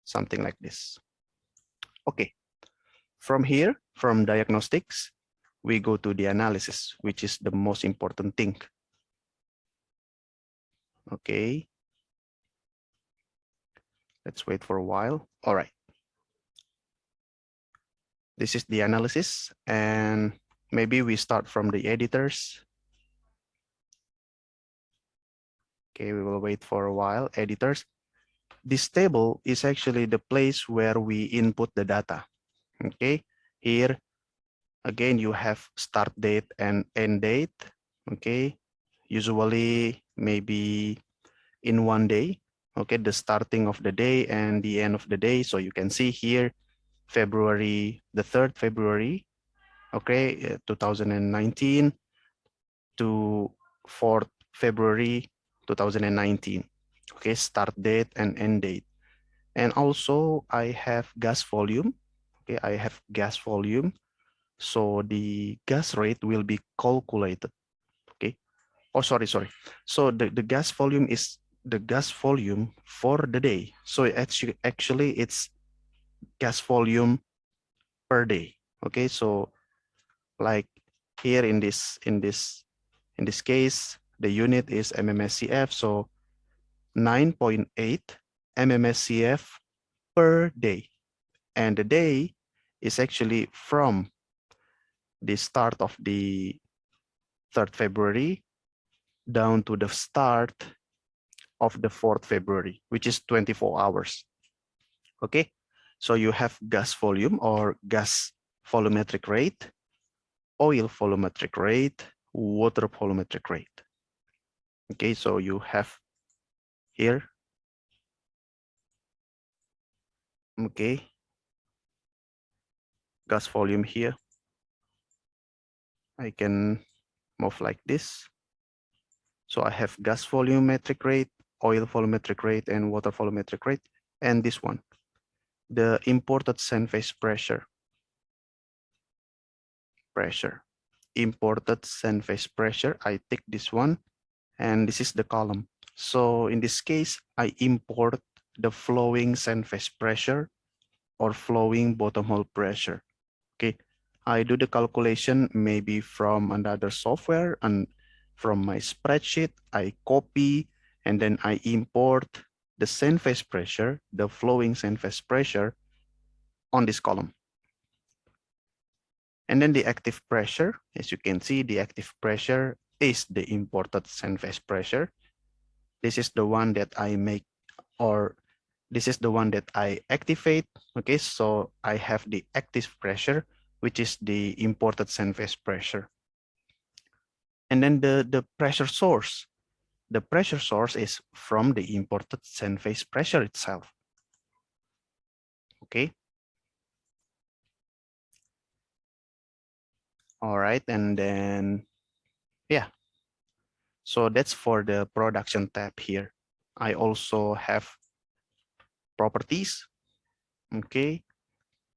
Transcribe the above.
something like this. Okay, from here, from diagnostics, we go to the analysis, which is the most important thing. Okay, let's wait for a while. All right, this is the analysis, and maybe we start from the editors. Okay, we will wait for a while. Editors. This table is actually the place where we input the data. Okay, here again you have start date and end date. Okay, usually maybe in one day. Okay, the starting of the day and the end of the day. So you can see here February, the 3rd February, okay, 2019 to 4th February 2019. Okay, start date and end date. And also I have gas volume. Okay, I have gas volume. So the gas rate will be calculated. Okay. Oh, sorry. So the gas volume is the gas volume for the day. So actually it's gas volume per day. Okay. So like here in this case, the unit is MMSCF. So 9.8 MMSCF per day. And the day is actually from the start of the 3rd February down to the start of the 4th February, which is 24 hours. Okay, so you have gas volume or gas volumetric rate, oil volumetric rate, water volumetric rate. Okay, so you have here, okay, gas volume here. I can move like this. So I have gas volumetric rate, oil volumetric rate, and water volumetric rate, and this one, the imported sand phase pressure. Imported sand phase pressure. I take this one, and this is the column. So in this case, I import the flowing sand phase pressure or flowing bottom hole pressure. Okay, I do the calculation maybe from another software and from my spreadsheet, I copy and then I import the sand phase pressure, the flowing sand phase pressure on this column. And then the active pressure, as you can see, the active pressure is the imported sand phase pressure. This is the one that I make, or this is the one that I activate. Okay, so I have the active pressure, which is the imported sand phase pressure. And then the pressure source. The pressure source is from the imported sand phase pressure itself. Okay. All right, and then, yeah. So that's for the production tab here. I also have properties. Okay.